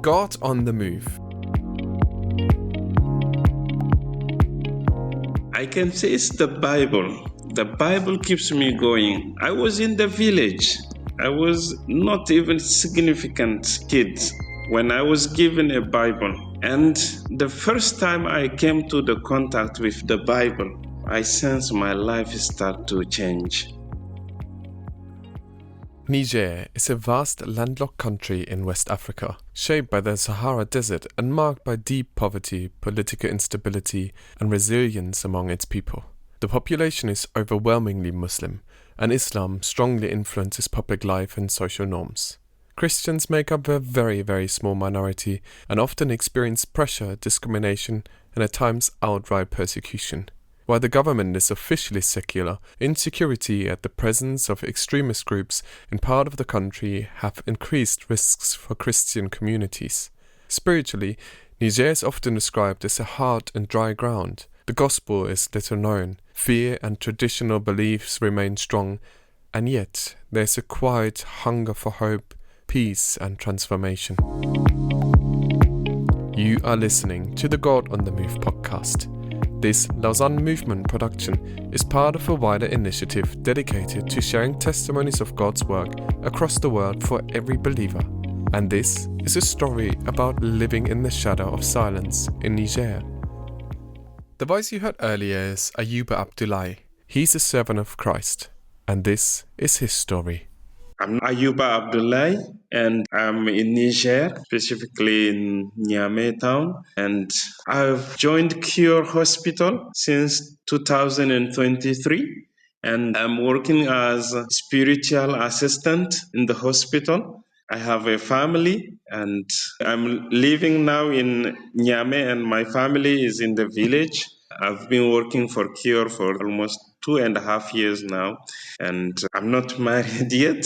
God on the Move. I can say it's the Bible. The Bible keeps me going. I was in the village. I was not even significant kid when I was given a Bible. And the first time I came to the contact with the Bible, I sensed my life start to change. Niger is a vast landlocked country in West Africa, shaped by the Sahara Desert and marked by deep poverty, political instability, and resilience among its people. The population is overwhelmingly Muslim, and Islam strongly influences public life and social norms. Christians make up a very, very small minority and often experience pressure, discrimination, and at times outright persecution. While the government is officially secular, insecurity at the presence of extremist groups in part of the country have increased risks for Christian communities. Spiritually, Niger is often described as a hard and dry ground. The gospel is little known, fear and traditional beliefs remain strong, and yet there is a quiet hunger for hope, peace and transformation. You are listening to the God on the Move podcast. This Lausanne Movement production is part of a wider initiative dedicated to sharing testimonies of God's work across the world for every believer. And this is a story about living in the shadow of silence in Niger. The voice you heard earlier is Ayuba Abdullahi. He's a servant of Christ, and this is his story. I'm Ayuba Abdullahi, and I'm in Niger, specifically in Niamey town. And I've joined Cure Hospital since 2023, and I'm working as a spiritual assistant in the hospital. I have a family, and I'm living now in Niamey, and my family is in the village. I've been working for Cure for almost 2.5 years now, and I'm not married yet.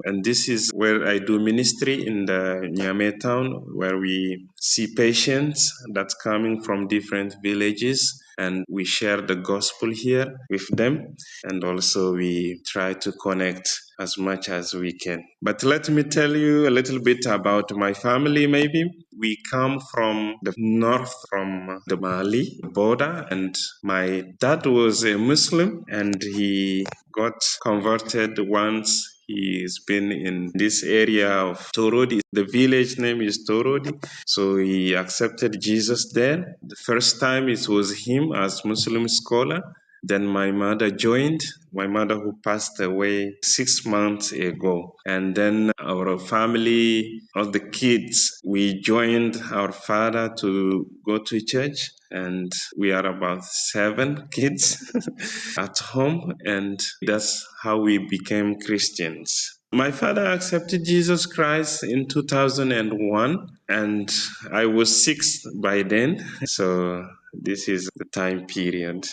And this is where I do ministry in the Niamey town, where we see patients that's coming from different villages, and we share the gospel here with them. And also we try to connect as much as we can. But let me tell you a little bit about my family, maybe. We come from the north, from the Mali border, and my dad was a Muslim, and he got converted once. He's been in this area of Torodi. The village name is Torodi. So he accepted Jesus there. The first time it was him as Muslim scholar. Then my mother joined, my mother who passed away 6 months ago. And then our family, all the kids, we joined our father to go to church. And we are about 7 kids at home. And that's how we became Christians. My father accepted Jesus Christ in 2001, and I was 6 by then. So this is the time period.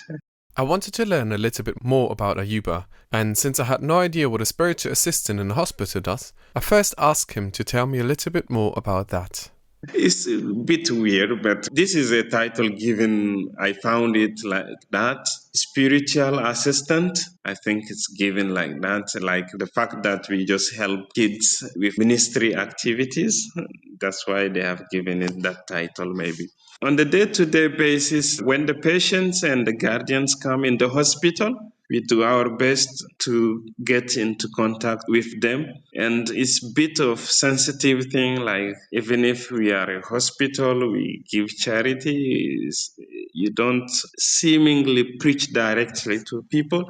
I wanted to learn a little bit more about Ayuba, and since I had no idea what a spiritual assistant in a hospital does, I first asked him to tell me a little bit more about that. It's a bit weird, but this is a title given, I found it like that. Spiritual assistant, I think it's given like that. Like the fact that we just help kids with ministry activities. That's why they have given it that title, maybe. On the day-to-day basis, when the patients and the guardians come in the hospital, we do our best to get into contact with them. And it's a bit of sensitive thing, like even if we are a hospital, we give charity. You don't seemingly preach directly to people,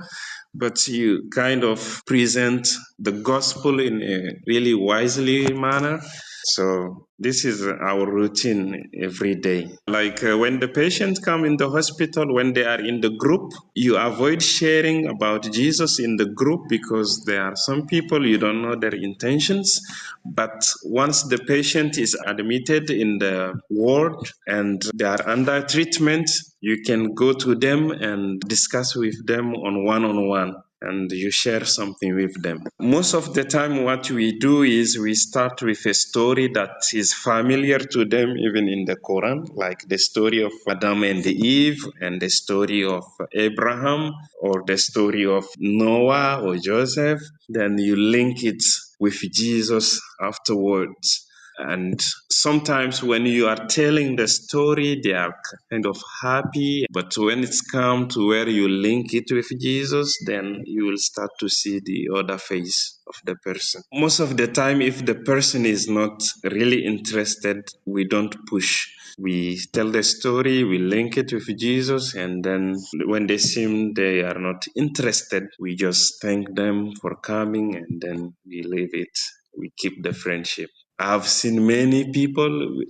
but you kind of present the gospel in a really wisely manner. So this is our routine every day. Like when the patients come in the hospital, when they are in the group, you avoid sharing about Jesus in the group because there are some people you don't know their intentions. But once the patient is admitted in the ward and they are under treatment, you can go to them and discuss with them on one-on-one, and you share something with them. Most of the time, what we do is we start with a story that is familiar to them, even in the Quran, like the story of Adam and Eve, and the story of Abraham, or the story of Noah or Joseph. Then you link it with Jesus afterwards. And sometimes when you are telling the story, they are kind of happy. But when it's come to where you link it with Jesus, then you will start to see the other face of the person. Most of the time, if the person is not really interested, we don't push. We tell the story, we link it with Jesus, and then when they seem they are not interested, we just thank them for coming and then we leave it. We keep the friendship. I've seen many people,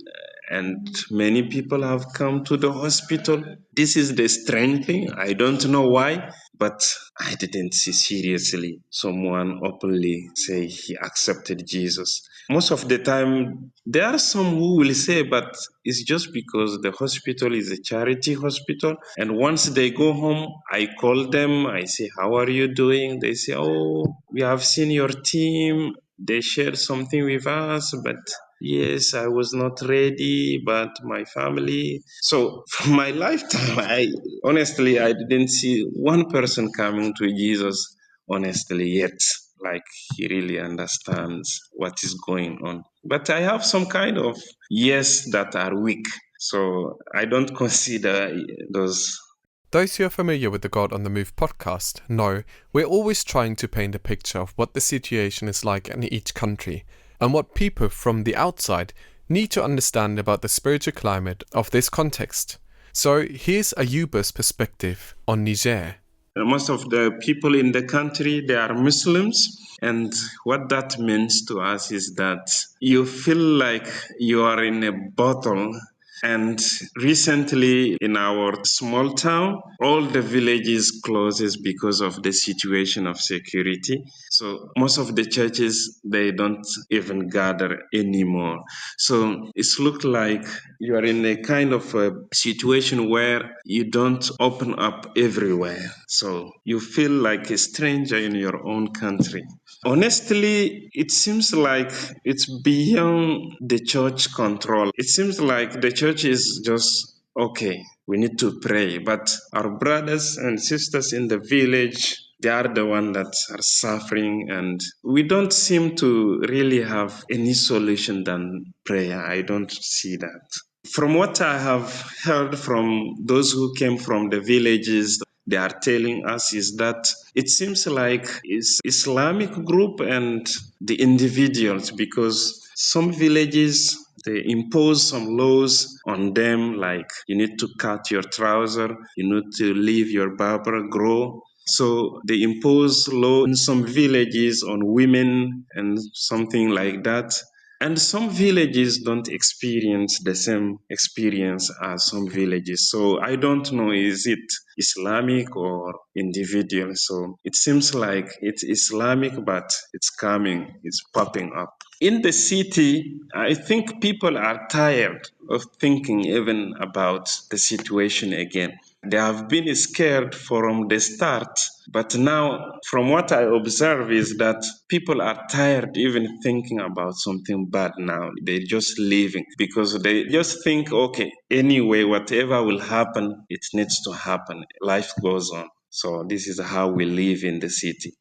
and many people have come to the hospital. This is the strange thing. I don't know why, but I didn't see seriously someone openly say he accepted Jesus. Most of the time, there are some who will say, but it's just because the hospital is a charity hospital. And once they go home, I call them, I say, how are you doing? They say, oh, we have seen your team. They shared something with us, but yes, I was not ready, but my family. So for my lifetime, I didn't see one person coming to Jesus honestly yet. Like he really understands what is going on. But I have some kind of yes that are weak. So I don't consider those. Those who are familiar with the God on the Move podcast know we're always trying to paint a picture of what the situation is like in each country and what people from the outside need to understand about the spiritual climate of this context. So here's Ayuba's perspective on Niger. Most of the people in the country, they are Muslims. And what that means to us is that you feel like you are in a bottle. And recently in our small town, all the villages closes because of the situation of security. So most of the churches, they don't even gather anymore. So it's looked like you are in a kind of a situation where you don't open up everywhere. So you feel like a stranger in your own country. Honestly, it seems like it's beyond the church control. It seems like the church is just okay, we need to pray. But our brothers and sisters in the village, they are the ones that are suffering, and we don't seem to really have any solution than prayer. I don't see that. From what I have heard from those who came from the villages, they are telling us is that it seems like it's Islamic group and the individuals, because some villages they impose some laws on them, like you need to cut your trouser, you need to leave your barber grow. So they impose law in some villages on women and something like that. And some villages don't experience the same experience as some villages. So I don't know, is it Islamic or individual? So it seems like it's Islamic, but it's coming, it's popping up. In the city, I think people are tired of thinking even about the situation again. They have been scared from the start, but now, from what I observe, is that people are tired even thinking about something bad now. They're just leaving because they just think, okay, anyway, whatever will happen, it needs to happen. Life goes on. So, this is how we live in the city.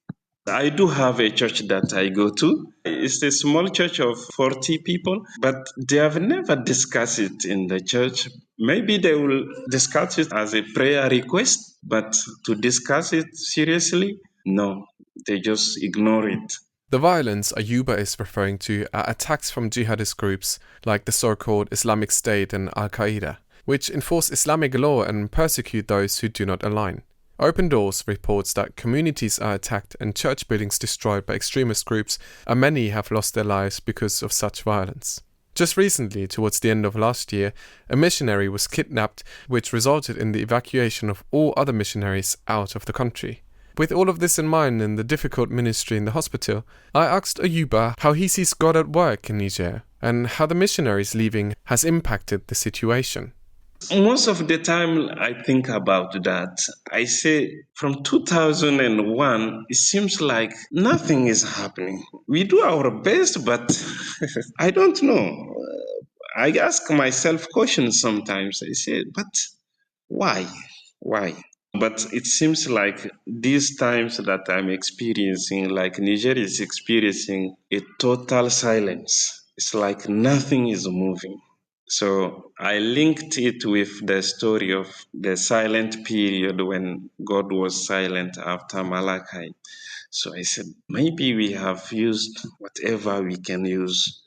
I do have a church that I go to. It's a small church of 40 people, but they have never discussed it in the church. Maybe they will discuss it as a prayer request, but to discuss it seriously, no, they just ignore it. The violence Ayuba is referring to are attacks from jihadist groups like the so-called Islamic State and Al-Qaeda, which enforce Islamic law and persecute those who do not align. Open Doors reports that communities are attacked and church buildings destroyed by extremist groups, and many have lost their lives because of such violence. Just recently, towards the end of last year, a missionary was kidnapped, which resulted in the evacuation of all other missionaries out of the country. With all of this in mind and the difficult ministry in the hospital, I asked Ayuba how he sees God at work in Niger and how the missionaries leaving has impacted the situation. Most of the time, I think about that. I say from 2001, it seems like nothing is happening. We do our best, but I don't know. I ask myself questions sometimes. I say, but why? Why? But it seems like these times that I'm experiencing, like Niger is experiencing a total silence. it's like nothing is moving. So I linked it with the story of the silent period when God was silent after Malachi. So I said, maybe we have used whatever we can use.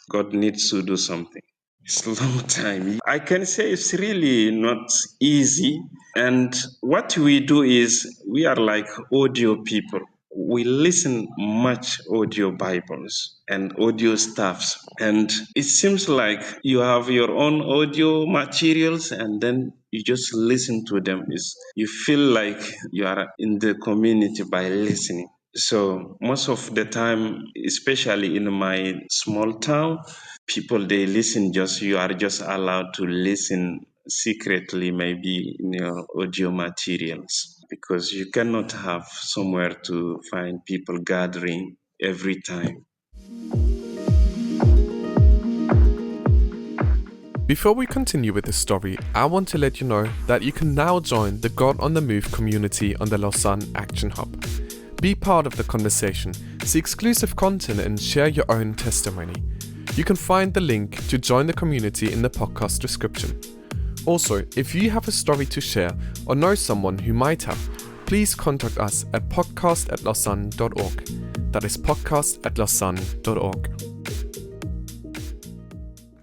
God needs to do something. It's a long time. I can say it's really not easy. And what we do is we are like audio people. We listen much audio Bibles and audio stuffs. And it seems like you have your own audio materials and then you just listen to them. You feel like you are in the community by listening. So most of the time, especially in my small town, people they listen just you are just allowed to listen secretly maybe in your audio materials because you cannot have somewhere to find people gathering every time. Before we continue with the story, I want to let you know that you can now join the God on the Move community on the Lausanne Action Hub. Be part of the conversation, see exclusive content and share your own testimony. You can find the link to join the community in the podcast description. Also, if you have a story to share or know someone who might have, please contact us at podcast@lausanne.org. That is podcast@lausanne.org.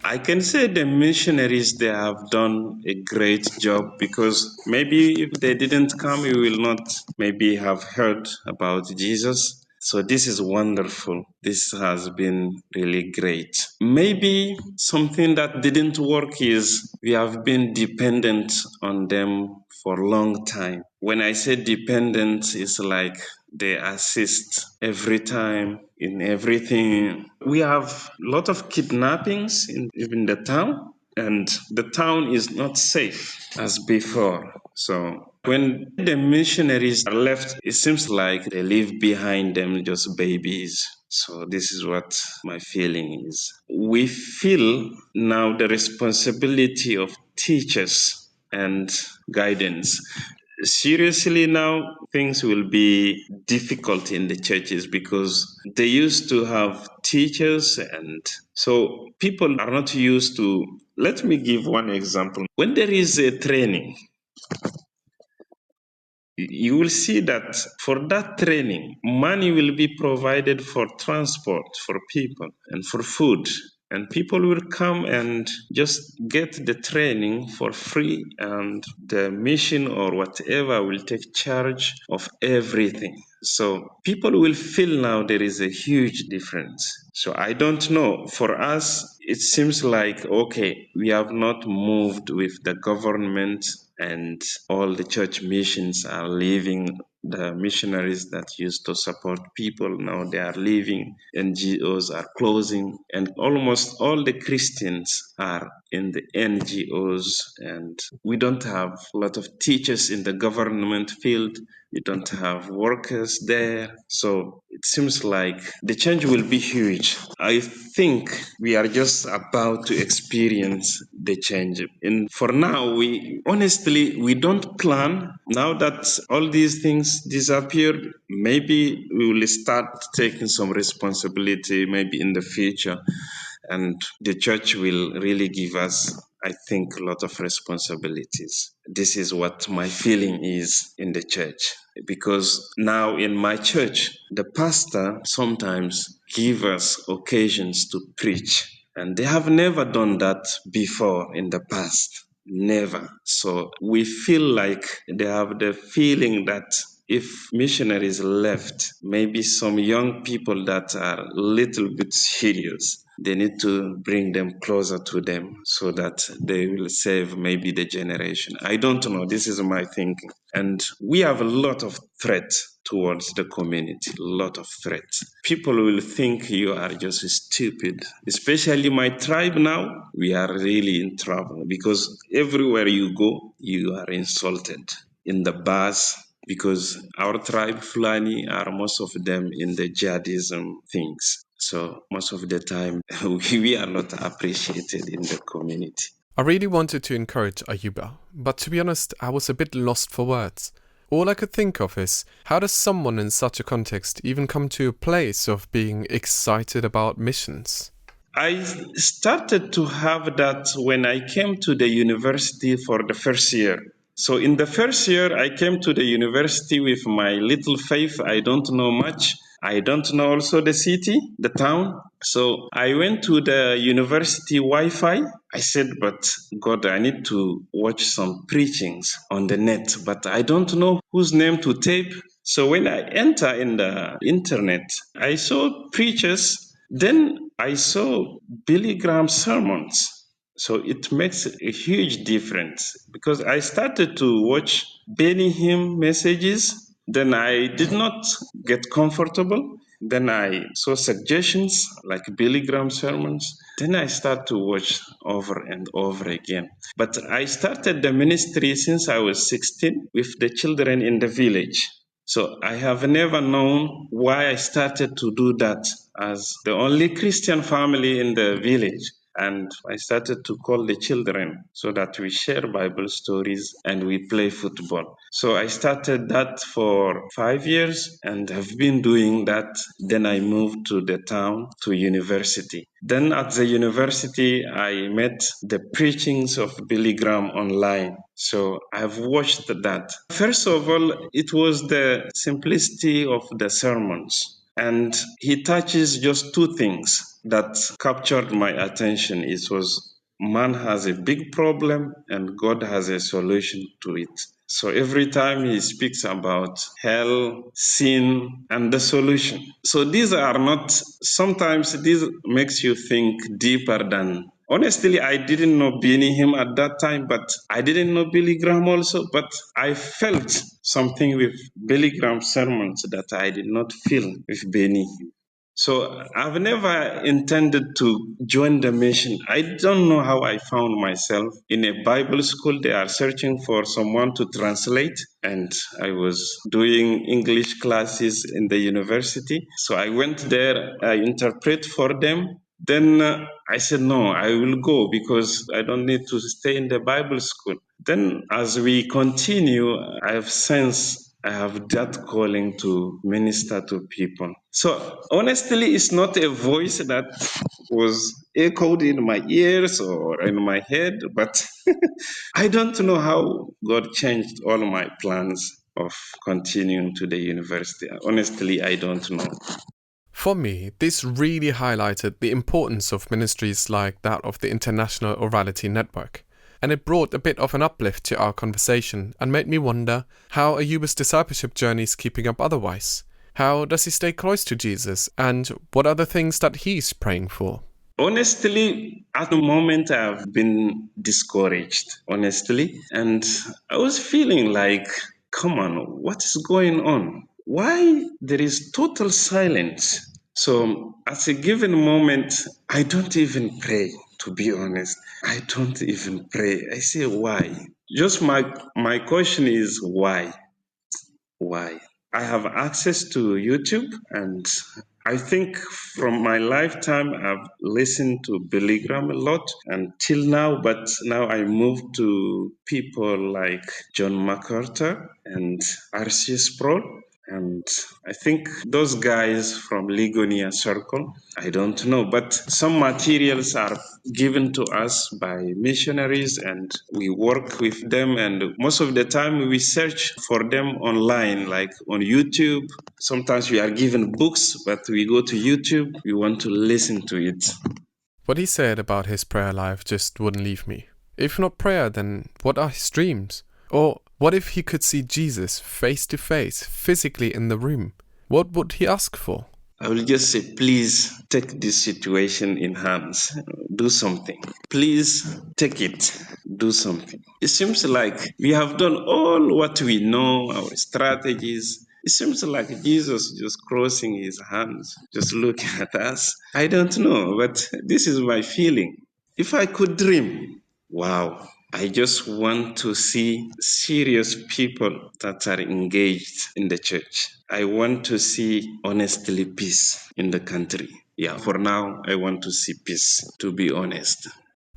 I can say the missionaries, they have done a great job because maybe if they didn't come, we will not maybe have heard about Jesus. So this is wonderful. This has been really great. Maybe something that didn't work is we have been dependent on them for a long time. When I say dependent, it's like they assist every time in everything. We have a lot of kidnappings in the town, and the town is not safe as before. So when the missionaries are left, it seems like they leave behind them just babies. So this is what my feeling is. We feel now the responsibility of teachers and guidance. Seriously, now things will be difficult in the churches because they used to have teachers, and so people are not used to. Let me give one example. When there is a training, you will see that for that training, money will be provided for transport for people and for food. And people will come and just get the training for free, and the mission or whatever will take charge of everything. So people will feel now there is a huge difference. So I don't know. For us, it seems like, okay, we have not moved with the government and all the church missions are leaving. The missionaries that used to support people, now they are leaving. NGOs are closing, and almost all the Christians are in the NGOs, and we don't have a lot of teachers in the government field. We don't have workers there. So it seems like the change will be huge. I think we are just about to experience the change. And for now, we don't plan. Now that all these things disappeared, maybe we will start taking some responsibility maybe in the future. And the church will really give us, I think, a lot of responsibilities. This is what my feeling is in the church. Because now in my church, the pastor sometimes give us occasions to preach. And they have never done that before in the past. Never. So we feel like they have the feeling that if missionaries left, maybe some young people that are a little bit serious, they need to bring them closer to them so that they will save maybe the generation. I don't know. This is my thinking. And we have a lot of threat towards the community, a lot of threats. People will think you are just stupid. Especially my tribe now, we are really in trouble because everywhere you go, you are insulted. In the bus, because our tribe Fulani are most of them in the jihadism things. So most of the time, we are not appreciated in the community. I really wanted to encourage Ayuba, but to be honest, I was a bit lost for words. All I could think of is, how does someone in such a context even come to a place of being excited about missions? I started to have that when I came to the university for the first year. So in the first year, I came to the university with my little faith. I don't know much. I don't know also the city, the town. So I went to the university Wi-Fi. I said, but God, I need to watch some preachings on the net, but I don't know whose name to tape. So when I enter in the internet, I saw preachers. Then I saw Billy Graham sermons. So it makes a huge difference because I started to watch Benny Hinn messages. Then I did not get comfortable. Then I saw suggestions like Billy Graham sermons. Then I started to watch over and over again. But I started the ministry since I was 16 with the children in the village. So I have never known why I started to do that as the only Christian family in the village. And I started to call the children so that we share Bible stories and we play football. So I started that for 5 years and have been doing that. Then I moved to the town to university. Then at the university, I met the preachings of Billy Graham online. So I've watched that. First of all, it was the simplicity of the sermons. And he touches just two things that captured my attention. It was man has a big problem and God has a solution to it. So every time he speaks about hell, sin, and the solution. So these are not, sometimes this makes you think deeper than. Honestly, I didn't know Benny Hinn at that time, but I didn't know Billy Graham also, but I felt something with Billy Graham's sermons that I did not feel with Benny Hinn. So I've never intended to join the mission. I don't know how I found myself in a Bible school. They are searching for someone to translate, and I was doing English classes in the university. So I went there, I interpret for them. Then I said, no, I will go because I don't need to stay in the Bible school. Then as we continue, I have sensed I have that calling to minister to people. So honestly, it's not a voice that was echoed in my ears or in my head, but I don't know how God changed all my plans of continuing to the university. Honestly, I don't know. For me, this really highlighted the importance of ministries like that of the International Orality Network. And it brought a bit of an uplift to our conversation and made me wonder, how are Ayuba's discipleship journeys keeping up otherwise? How does he stay close to Jesus? And what are the things that he's praying for? Honestly, at the moment, I've been discouraged, honestly. And I was feeling like, come on, what is going on? Why there is total silence? So at a given moment, I don't even pray, to be honest. I don't even pray. I say, why? Just my question is, why? Why? I have access to YouTube, and I think from my lifetime I've listened to Billy Graham a lot until now, but now I moved to people like John MacArthur and R.C. Sproul. And I think those guys from Ligonia Circle, I don't know, but some materials are given to us by missionaries and we work with them. And most of the time we search for them online, like on YouTube. Sometimes we are given books, but we go to YouTube, we want to listen to it. What he said about his prayer life just wouldn't leave me. If not prayer, then what are his dreams? Or what if he could see Jesus face to face, physically in the room? What would he ask for? I will just say, please take this situation in hands. Do something. Please take it. Do something. It seems like we have done all what we know, our strategies. It seems like Jesus just crossing his hands, just looking at us. I don't know, but this is my feeling. If I could dream, wow. I just want to see serious people that are engaged in the church. I want to see, honestly, peace in the country. Yeah, for now, I want to see peace, to be honest.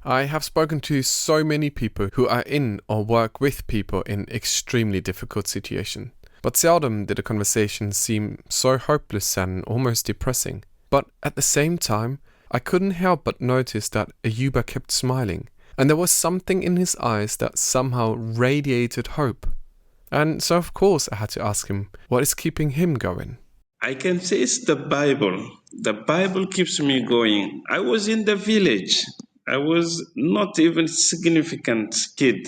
I have spoken to so many people who are in or work with people in extremely difficult situations. But seldom did a conversation seem so hopeless and almost depressing. But at the same time, I couldn't help but notice that Ayuba kept smiling, and there was something in his eyes that somehow radiated hope. And so of course I had to ask him, what is keeping him going? I can say it's the Bible. The Bible keeps me going. I was in the village. I was not even significant kid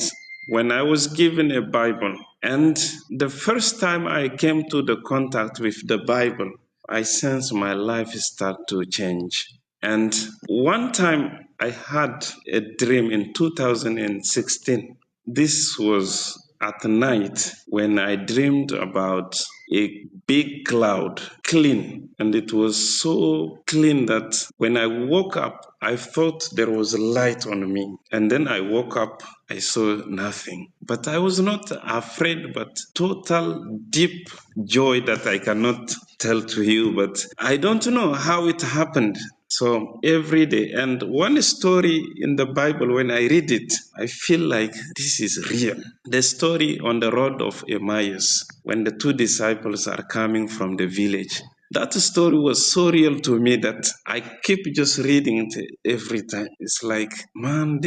when I was given a Bible. And the first time I came to the contact with the Bible, I sensed my life start to change. And one time I had a dream in 2016. This was at night when I dreamed about a big cloud, clean. And it was so clean that when I woke up, I thought there was a light on me. And then I woke up, I saw nothing. But I was not afraid, but total deep joy that I cannot tell to you. But I don't know how it happened. So every day, and one story in the Bible, when I read it, I feel like this is real. The story on the road of Emmaus, when the two disciples are coming from the village. That story was so real to me that I keep just reading it every time. It's like, man,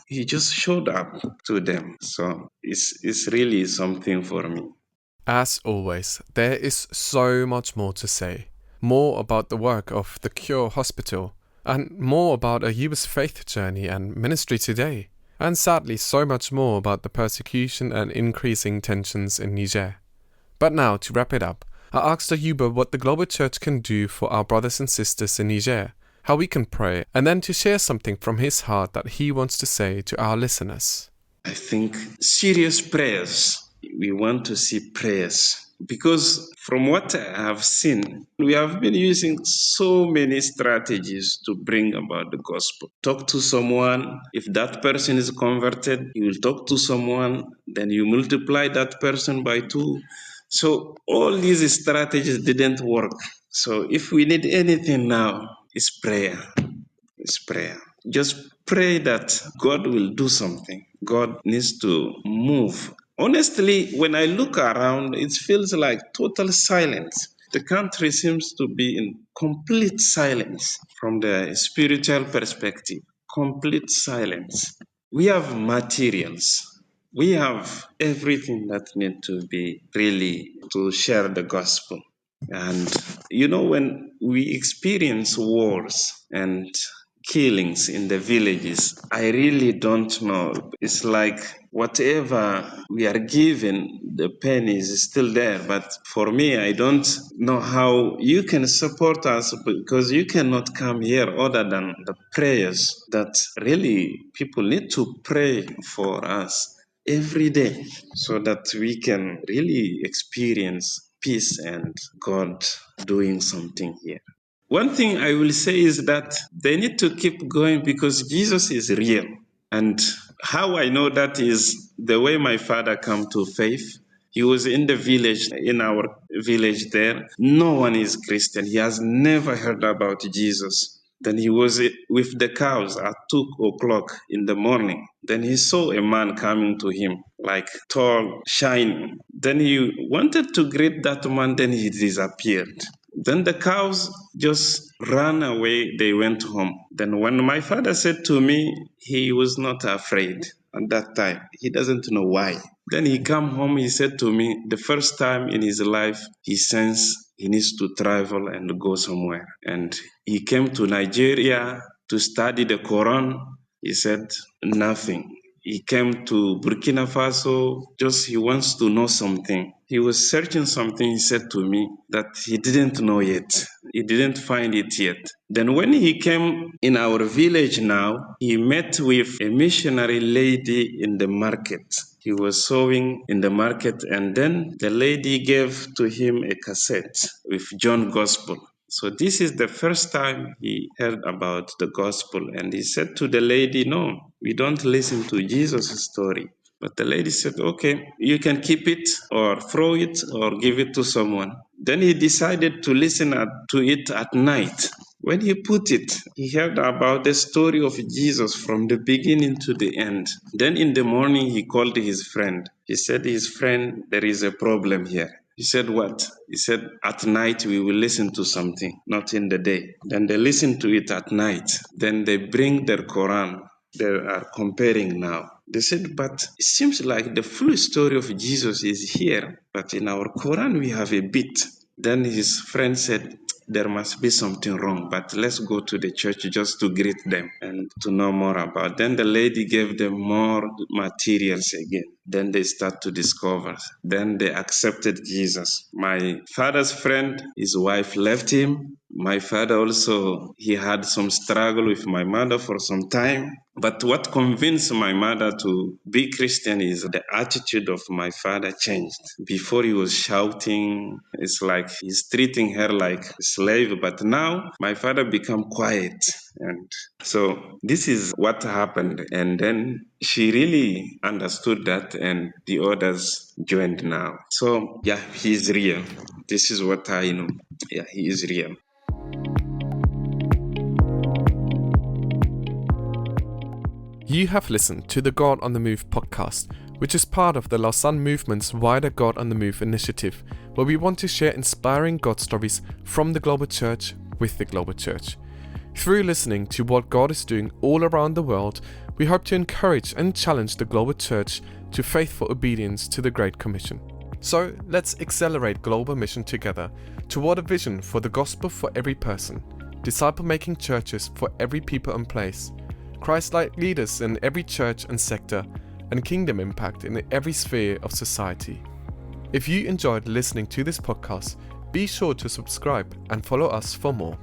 he just showed up to them. So it's really something for me. As always, there is so much more to say. More about the work of the Cure Hospital, and more about Ayuba's faith journey and ministry today, and sadly so much more about the persecution and increasing tensions in Niger. But now, to wrap it up, I asked Ayuba what the Global Church can do for our brothers and sisters in Niger, how we can pray, and then to share something from his heart that he wants to say to our listeners. I think serious prayers. We want to see prayers because from what I have seen, we have been using so many strategies to bring about the gospel. Talk to someone. If that person is converted, you will talk to someone, then you multiply that person by 2. So all these strategies didn't work. So if we need anything now, it's prayer. It's prayer. Just pray that God will do something. God needs to move. Honestly, when I look around, it feels like total silence. The country seems to be in complete silence from the spiritual perspective. Complete silence. We have materials. We have everything that needs to be really to share the gospel. And when we experience wars and killings in the villages, I really don't know. It's like whatever we are given, the pain is still there. But for me, I don't know how you can support us because you cannot come here other than the prayers that really people need to pray for us every day so that we can really experience peace and God doing something here. One thing I will say is that they need to keep going because Jesus is real. And how I know that is the way my father came to faith. He was in the village, in our village there. No one is Christian. He has never heard about Jesus. Then he was with the cows at 2:00 in the morning. Then he saw a man coming to him, like tall, shining. Then he wanted to greet that man, then he disappeared. Then the cows just ran away, they went home. Then when my father said to me, he was not afraid at that time. He doesn't know why. Then he come home, he said to me, the first time in his life, he sensed he needs to travel and go somewhere. And he came to Nigeria to study the Quran. He said nothing. He came to Burkina Faso, just he wants to know something. He was searching something, he said to me, that he didn't know yet. He didn't find it yet. Then when he came in our village now, he met with a missionary lady in the market. He was sewing in the market, and then the lady gave to him a cassette with John Gospel. So this is the first time he heard about the gospel, and he said to the lady, no, we don't listen to Jesus' story. But the lady said, okay, you can keep it or throw it or give it to someone. Then he decided to listen to it at night. When he put it, he heard about the story of Jesus from the beginning to the end. Then in the morning, he called his friend. He said, his friend, there is a problem here. He said, what? He said, at night we will listen to something, not in the day. Then they listen to it at night. Then they bring their Quran. They are comparing now. They said, but it seems like the full story of Jesus is here, but in our Quran we have a bit. Then his friend said, there must be something wrong, but let's go to the church just to greet them and to know more about. Then the lady gave them more materials again. Then they start to discover. Then they accepted Jesus. My father's friend, his wife left him. My father also, he had some struggle with my mother for some time. But what convinced my mother to be Christian is the attitude of my father changed. Before he was shouting, it's like he's treating her like a slave. But now my father became quiet. And so this is what happened. And then she really understood that, and the others joined now. So yeah, he's real. This is what I know. Yeah, he is real. You have listened to the God on the Move podcast, which is part of the Lausanne Movement's wider God on the Move initiative, where we want to share inspiring God stories from the global church with the global church. Through listening to what God is doing all around the world, we hope to encourage and challenge the global church to faithful obedience to the Great Commission. So let's accelerate global mission together toward a vision for the gospel for every person, disciple-making churches for every people and place, Christ-like leaders in every church and sector, and kingdom impact in every sphere of society. If you enjoyed listening to this podcast, be sure to subscribe and follow us for more.